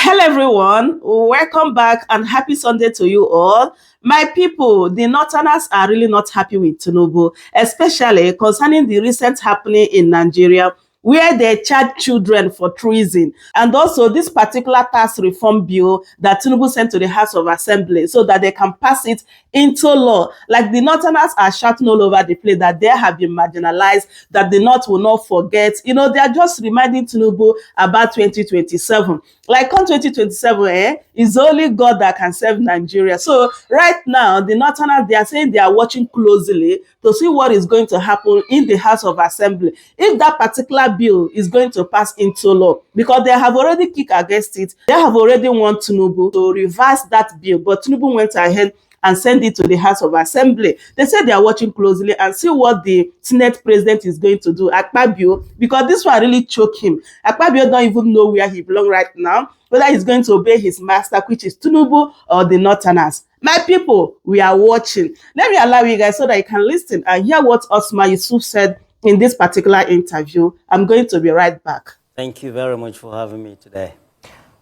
Hello everyone, welcome back and happy Sunday to you all. My people, the Northerners are really not happy with Tinubu, especially concerning the recent happening in Nigeria where they charge children for treason, and also this particular tax reform bill that Tinubu sent to the House of Assembly so that they can pass it into law. Like the Northerners are shouting all over the place that they have been marginalized, that the North will not forget. You know, they are just reminding Tinubu about 2027. Like on 2027, it's only God that can save Nigeria. So right now, the Northerners, they are saying they are watching closely to see what is going to happen in the House of Assembly if that particular bill is going to pass into law, because they have already kicked against it. They have already want Tinubu to reverse that bill, but Tinubu went ahead and send it to the House of Assembly. They said they are watching closely and see what the Senate president is going to do. Akpabio, because this one really choke him. Akpabio don't even know where he belongs right now, whether he's going to obey his master, which is Tinubu, or the Northerners. My people, we are watching. Let me allow you guys so that you can listen and hear what Usman Yusuf said in this particular interview. I'm going to be right back. Thank you very much for having me today.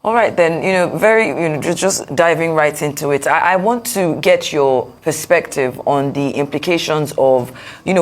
All right, then, just diving right into it, I want to get your perspective on the implications of,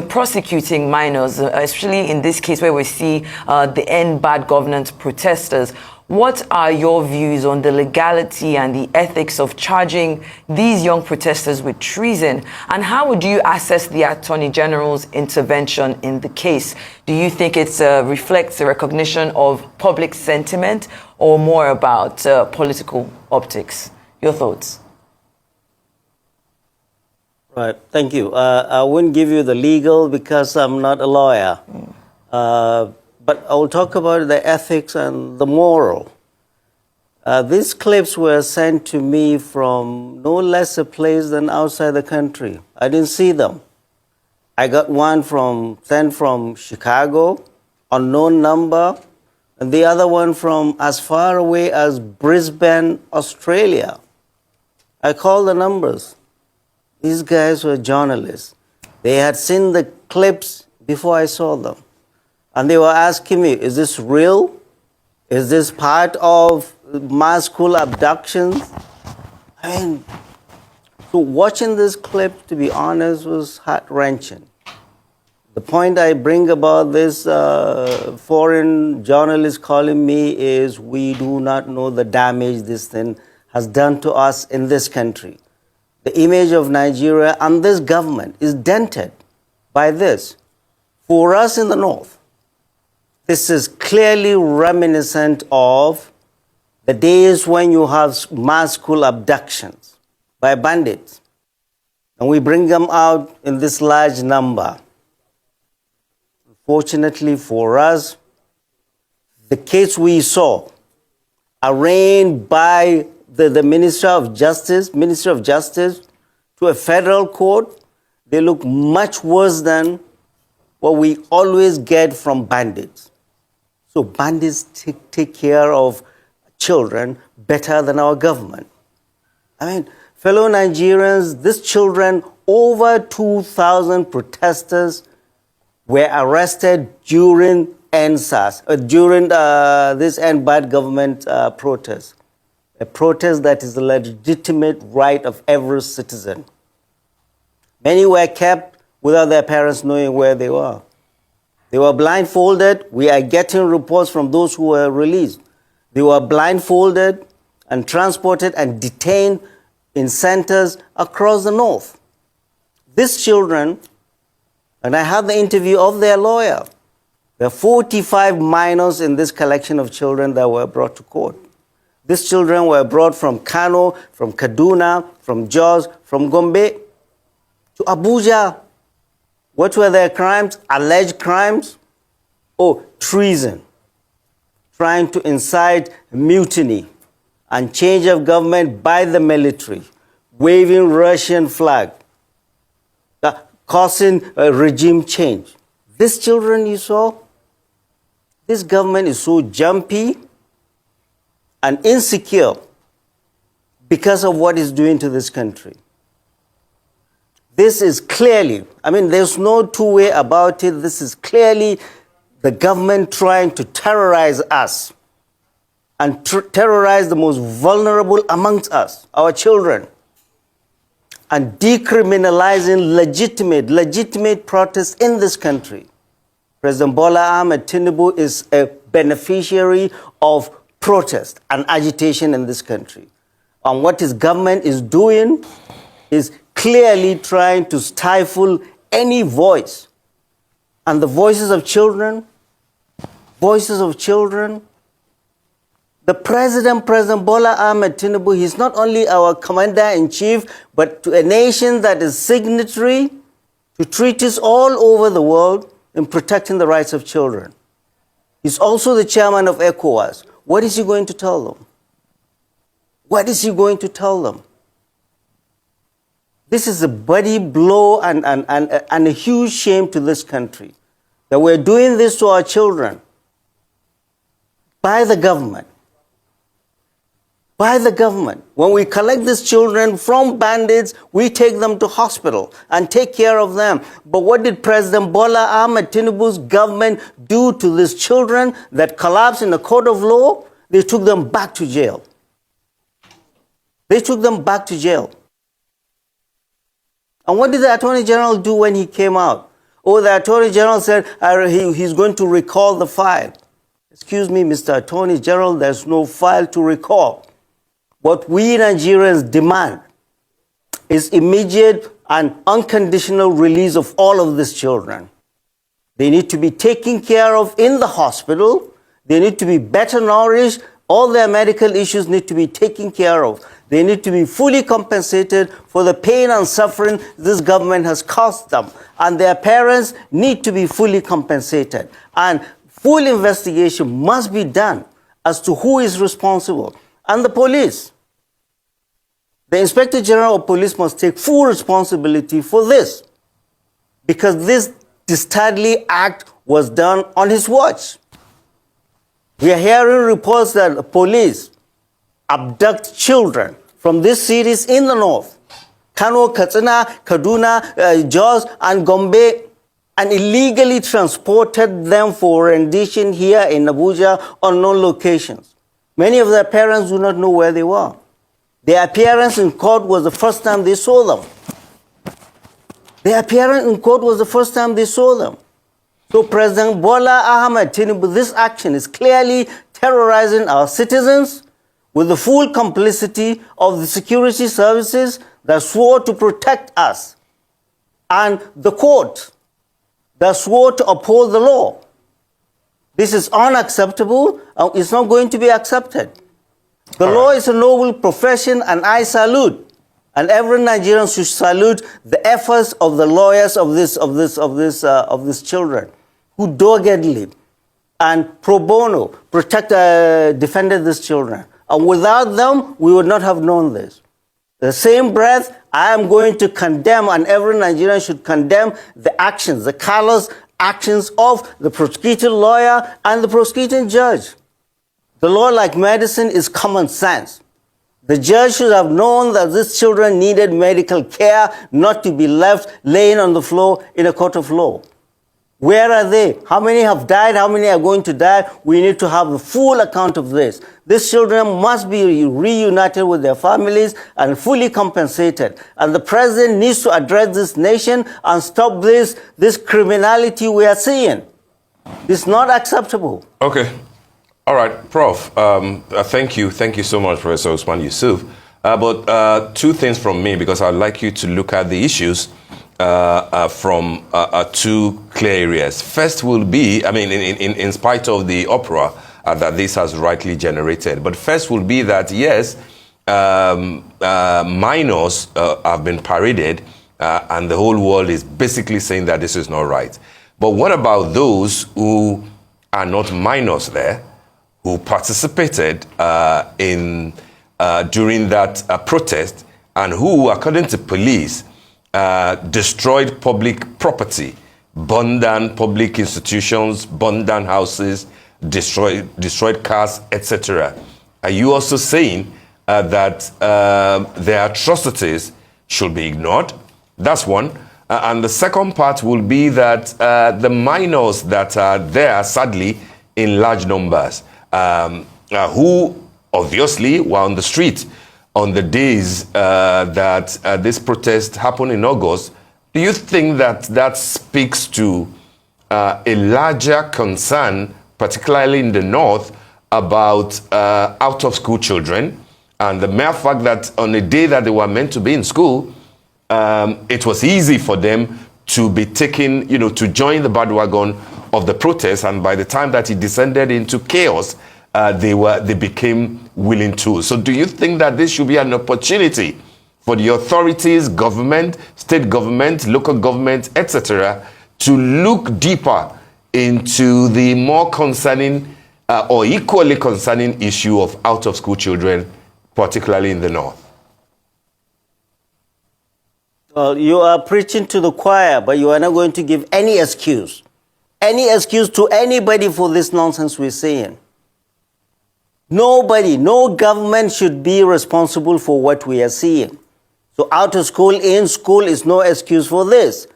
prosecuting minors, especially in this case where we see the End Bad Governance protesters. What are your views on the legality and the ethics of charging these young protesters with treason? And how would you assess the Attorney General's intervention in the case? Do you think it reflects a recognition of public sentiment or more about political optics? Your thoughts? Right, thank you. I wouldn't give you the legal because I'm not a lawyer. But I will talk about the ethics and the moral. These clips were sent to me from no less a place than outside the country. I didn't see them. I got one sent from Chicago, unknown number, and the other one from as far away as Brisbane, Australia. I called the numbers. These guys were journalists. They had seen the clips before I saw them. And they were asking me, is this real? Is this part of mass school abductions? I mean, so watching this clip, to be honest, was heart-wrenching. The point I bring about this foreign journalist calling me is we do not know the damage this thing has done to us in this country. The image of Nigeria and this government is dented by this. For us in the North, this is clearly reminiscent of the days when you have mass school abductions by bandits. And we bring them out in this large number. Fortunately for us, the case we saw, arraigned by the Ministry of Justice to a federal court, they look much worse than what we always get from bandits. So bandits take care of children better than our government. I mean, fellow Nigerians, these children, over 2,000 protesters were arrested during NSAS, during this End Bad Government protest, a protest that is a legitimate right of every citizen. Many were kept without their parents knowing where they were. They were blindfolded. We are getting reports from those who were released. They were blindfolded and transported and detained in centers across the North. These children, and I had the interview of their lawyer, there are 45 minors in this collection of children that were brought to court. These children were brought from Kano, from Kaduna, from Jos, from Gombe to Abuja. What were their crimes? Alleged crimes? Oh, treason. Trying to incite mutiny and change of government by the military, waving Russian flag, causing a regime change. These children you saw, this government is so jumpy and insecure because of what it's doing to this country. This is clearly, I mean, there's no two-way about it. This is clearly the government trying to terrorize us. and terrorize the most vulnerable amongst us, our children, and decriminalizing legitimate protests in this country. President Bola Ahmed Tinubu is a beneficiary of protest and agitation in this country. And what his government is doing is clearly trying to stifle any voice. And the voices of children, the President Bola Ahmed Tinubu, he's not only our commander-in-chief, but to a nation that is signatory to treaties all over the world in protecting the rights of children. He's also the chairman of ECOWAS. What is he going to tell them? What is he going to tell them? This is a bloody blow and a huge shame to this country, that we're doing this to our children by the government. By the government. When we collect these children from bandits, we take them to hospital and take care of them. But what did President Bola Ahmed Tinubu's government do to these children that collapsed in a court of law? They took them back to jail. They took them back to jail. And what did the Attorney General do when he came out? Oh, the Attorney General said he's going to recall the file. Excuse me, Mr. Attorney General, there's no file to recall. What we Nigerians demand is immediate and unconditional release of all of these children. They need to be taken care of in the hospital. They need to be better nourished. All their medical issues need to be taken care of. They need to be fully compensated for the pain and suffering this government has caused them. And their parents need to be fully compensated. And full investigation must be done as to who is responsible. And the police. The Inspector General of Police must take full responsibility for this, because this dastardly act was done on his watch. We are hearing reports that police abduct children from these cities in the north, Kano, Katsina, Kaduna, Jos, and Gombe, and illegally transported them for rendition here in Abuja on known locations. Many of their parents do not know where they were. Their appearance in court was the first time they saw them. So President Bola Ahmed Tinubu, this action is clearly terrorizing our citizens with the full complicity of the security services that swore to protect us, and the court that swore to uphold the law. This is unacceptable, and it's not going to be accepted. The law is a noble profession, and I salute, and every Nigerian should salute the efforts of the lawyers of these children, who doggedly and pro bono defended these children. And without them, we would not have known this. The same breath, I am going to condemn, and every Nigerian should condemn the actions, the callous actions of the prosecuting lawyer and the prosecuting judge. The law, like medicine, is common sense. The judge should have known that these children needed medical care, not to be left laying on the floor in a court of law. Where are they? How many have died? How many are going to die? We need to have the full account of this. These children must be reunited with their families and fully compensated. And the president needs to address this nation and stop this criminality we are seeing. It's not acceptable. Okay. All right, Prof. Thank you so much, Professor Usman Yusuf. But two things from me, because I'd like you to look at the issues from two clear areas. First will be, I mean, in spite of the uproar that this has rightly generated, but first will be that, yes, minors have been paraded, and the whole world is basically saying that this is not right. But what about those who are not minors there, who participated during that protest, and who, according to police, destroyed public property, burned down public institutions, burned down houses, destroyed cars, etc. Are you also saying that their atrocities should be ignored? That's one. And the second part will be that the minors that are there, sadly, in large numbers, who obviously were on the street on the days that this protest happened in August. Do you think that that speaks to a larger concern, particularly in the North, about out-of-school children, and the mere fact that on a day that they were meant to be in school, it was easy for them to be taken, to join the bandwagon of the protest, and by the time that it descended into chaos, they became willing tools. So do you think that this should be an opportunity for the authorities, government, state government, local government, etc., to look deeper into the more concerning or equally concerning issue of out-of-school children, particularly in the North? Well, you are preaching to the choir, but you are not going to give any excuse to anybody for this nonsense we're saying. Nobody, no government should be responsible for what we are seeing. So out of school, in school is no excuse for this.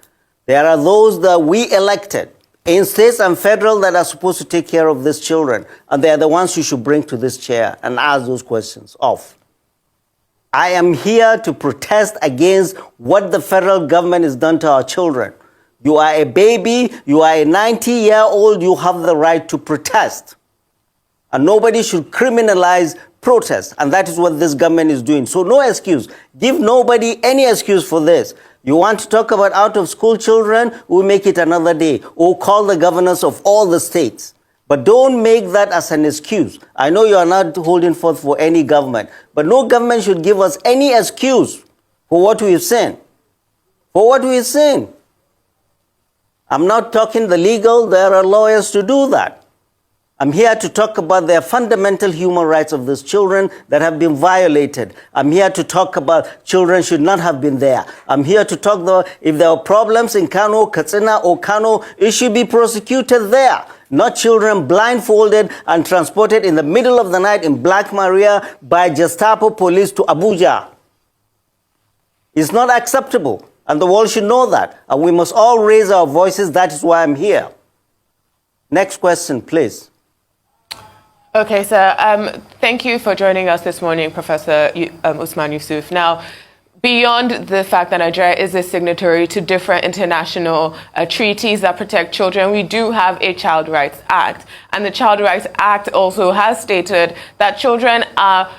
There are those that we elected in states and federal that are supposed to take care of these children, and they are the ones you should bring to this chair and ask those questions of. I am here to protest against what the federal government has done to our children. You are a baby, you are a 90-year-old, you have the right to protest. And nobody should criminalize protest, and that is what this government is doing. So no excuse. Give nobody any excuse for this. You want to talk about out-of-school children, we'll make it another day, or call the governors of all the states. But don't make that as an excuse. I know you are not holding forth for any government, but no government should give us any excuse for what we've seen. For what we've seen. I'm not talking the legal, there are lawyers to do that. I'm here to talk about the fundamental human rights of these children that have been violated. I'm here to talk about children should not have been there. I'm here to talk about if there are problems in Kano, Katsina, or Kano, it should be prosecuted there. Not children blindfolded and transported in the middle of the night in Black Maria by Gestapo police to Abuja. It's not acceptable, and the world should know that. And we must all raise our voices. That is why I'm here. Next question, please. Okay, sir. Thank you for joining us this morning, Professor Usman Yusuf. Now, beyond the fact that Nigeria is a signatory to different international treaties that protect children, we do have a Child Rights Act. And the Child Rights Act also has stated that children are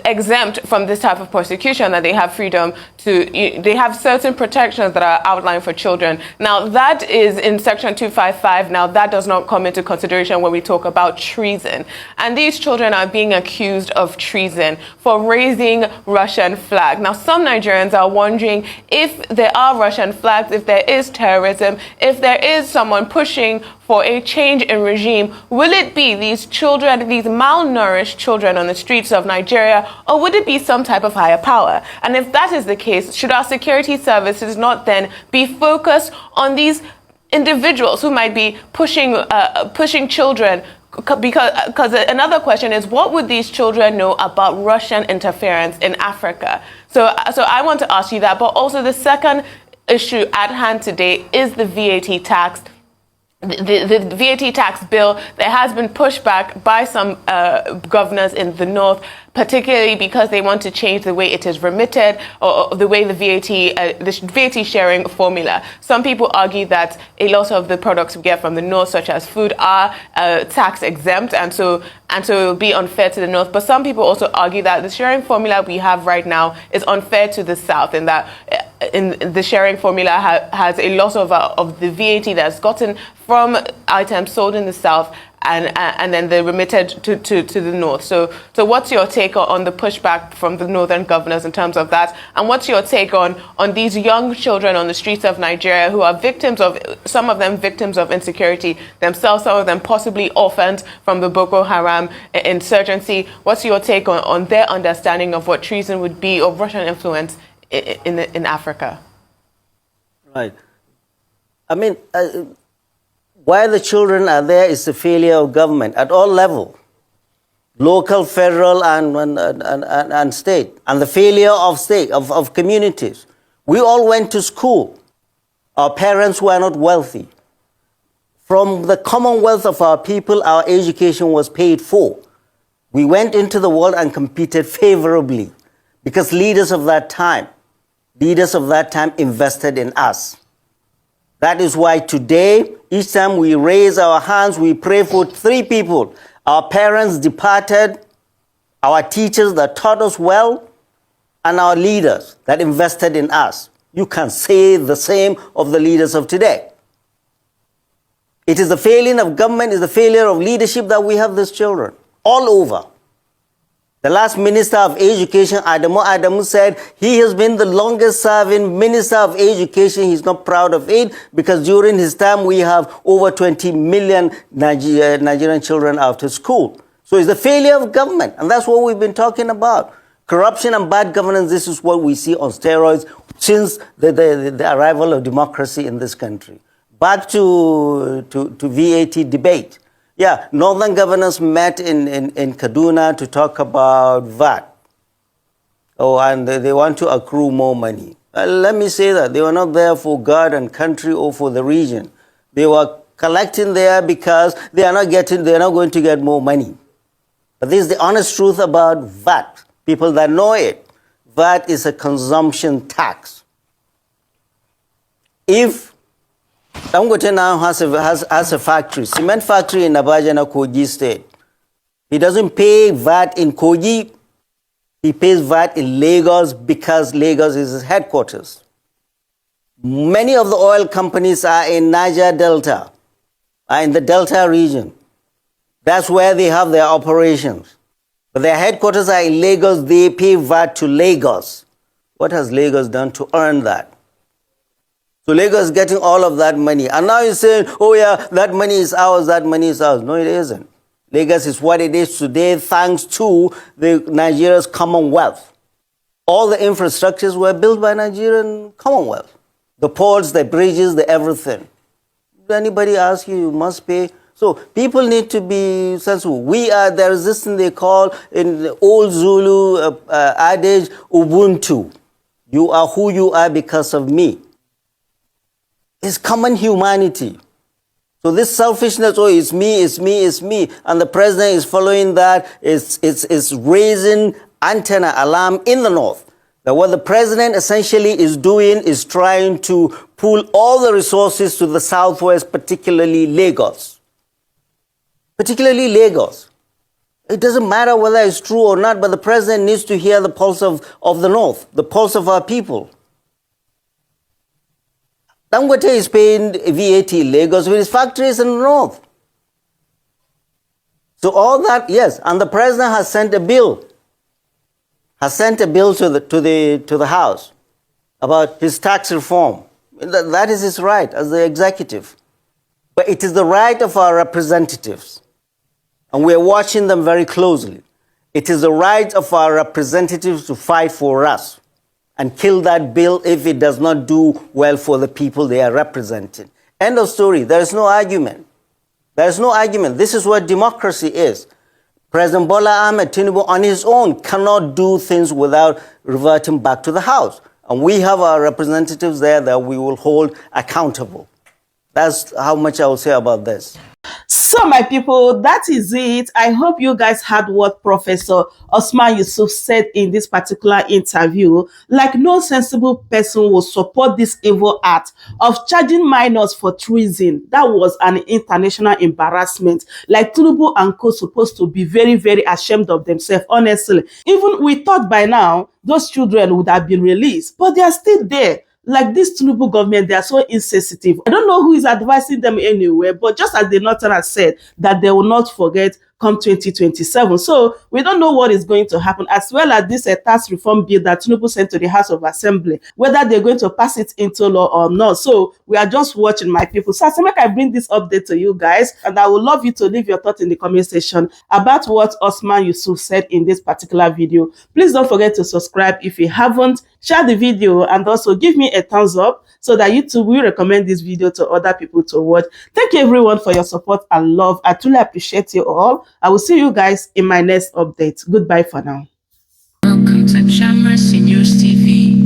exempt from this type of prosecution, that they have freedom to, they have certain protections that are outlined for children. Now, that is in Section 255. Now, that does not come into consideration when we talk about treason. And these children are being accused of treason for raising Russian flag. Now, some Nigerians are wondering if there are Russian flags, if there is terrorism, if there is someone pushing for a change in regime, will it be these children, these malnourished children on the streets of Nigeria, or would it be some type of higher power? And if that is the case, should our security services not then be focused on these individuals who might be pushing children? Because another question is, what would these children know about Russian interference in Africa? So I want to ask you that. But also the second issue at hand today is the VAT tax. The VAT tax bill that has been pushed back by some governors in the North, particularly because they want to change the way it is remitted, or the way the VAT sharing formula. Some people argue that a lot of the products we get from the North, such as food, are tax exempt, and so it will be unfair to the North. But some people also argue that the sharing formula we have right now is unfair to the South, in that in the sharing formula has a lot of the VAT that's gotten from items sold in the South and then they're remitted to the North. So what's your take on the pushback from the northern governors in terms of that? And what's your take on these young children on the streets of Nigeria who are victims of, some of them victims of insecurity themselves, some of them possibly orphans from the Boko Haram insurgency? What's your take on their understanding of what treason would be, or Russian influence in Africa? Right. I mean, why the children are there is the failure of government at all levels, local, federal, and state, and the failure of communities. We all went to school. Our parents were not wealthy. From the commonwealth of our people, our education was paid for. We went into the world and competed favorably because leaders of that time invested in us. That is why today, each time we raise our hands, we pray for three people: our parents departed, our teachers that taught us well, and our leaders that invested in us. You can say the same of the leaders of today. It is the failing of government, is the failure of leadership that we have these children all over. The last Minister of Education, Adamu said he has been the longest serving Minister of Education. He's not proud of it because during his time we have over 20 million Nigerian children out of school. So it's the failure of government, and that's what we've been talking about. Corruption and bad governance, this is what we see on steroids since the arrival of democracy in this country. Back to VAT debate. Yeah, northern governors met in Kaduna to talk about VAT. Oh, and they want to accrue more money. Let me say that they were not there for God and country or for the region. They were collecting there because they are not going to get more money. But this is the honest truth about VAT. People that know it, VAT is a consumption tax. If Dangote now has a factory, cement factory in Abajana, Kogi State. He doesn't pay VAT in Kogi. He pays VAT in Lagos because Lagos is his headquarters. Many of the oil companies are in Niger Delta, are in the Delta region. That's where they have their operations. But their headquarters are in Lagos. They pay VAT to Lagos. What has Lagos done to earn that? So Lagos is getting all of that money. And now you're saying, oh yeah, that money is ours, that money is ours. No, it isn't. Lagos is what it is today thanks to Nigeria's Commonwealth. All the infrastructures were built by Nigerian Commonwealth. The ports, the bridges, the everything. If anybody asks you, you must pay. So people need to be sensible. There is this thing they call in the old Zulu adage, Ubuntu. You are who you are because of me. It's common humanity. So this selfishness, oh, it's me, it's me, it's me, and the president is following that, it's raising antenna alarm in the north. That what the president essentially is doing is trying to pull all the resources to the southwest, particularly Lagos. Particularly Lagos. It doesn't matter whether it's true or not, but the president needs to hear the pulse of the north, the pulse of our people. Dangote is paying VAT in Lagos with his factories in the north. So all that, yes, and the president has sent a bill. To the House about his tax reform. That is his right as the executive. But it is the right of our representatives, and we're watching them very closely. It is the right of our representatives to fight for us and kill that bill if it does not do well for the people they are representing. End of story. There is no argument. There is no argument. This is what democracy is. President Bola Ahmed Tinubu on his own cannot do things without reverting back to the House. And we have our representatives there that we will hold accountable. That's how much I will say about this. So my people, that is it. I hope you guys heard what Professor Usman Yusuf said in this particular interview. Like no sensible person will support this evil act of charging minors for treason. That was an international embarrassment. Like Tinubu and co supposed to be very, very ashamed of themselves, honestly. Even we thought by now, those children would have been released, but they are still there. Like this Tinubu government, they are so insensitive. I don't know who is advising them anywhere, but just as the Northerners said, that they will not forget come 2027. So we don't know what is going to happen, as well as this tax reform bill that Tinubu sent to the House of Assembly, whether they're going to pass it into law or not. So we are just watching, my people. So I make I bring this update to you guys, and I would love you to leave your thoughts in the comment section about what Usman Yusuf said in this particular video. Please don't forget to subscribe if you haven't, share the video, and also give me a thumbs up so that YouTube will recommend this video to other people to watch. Thank you everyone for your support and love. I truly appreciate you all. I will see you guys in my next update. Goodbye for now. Welcome to Shammer Seniors TV.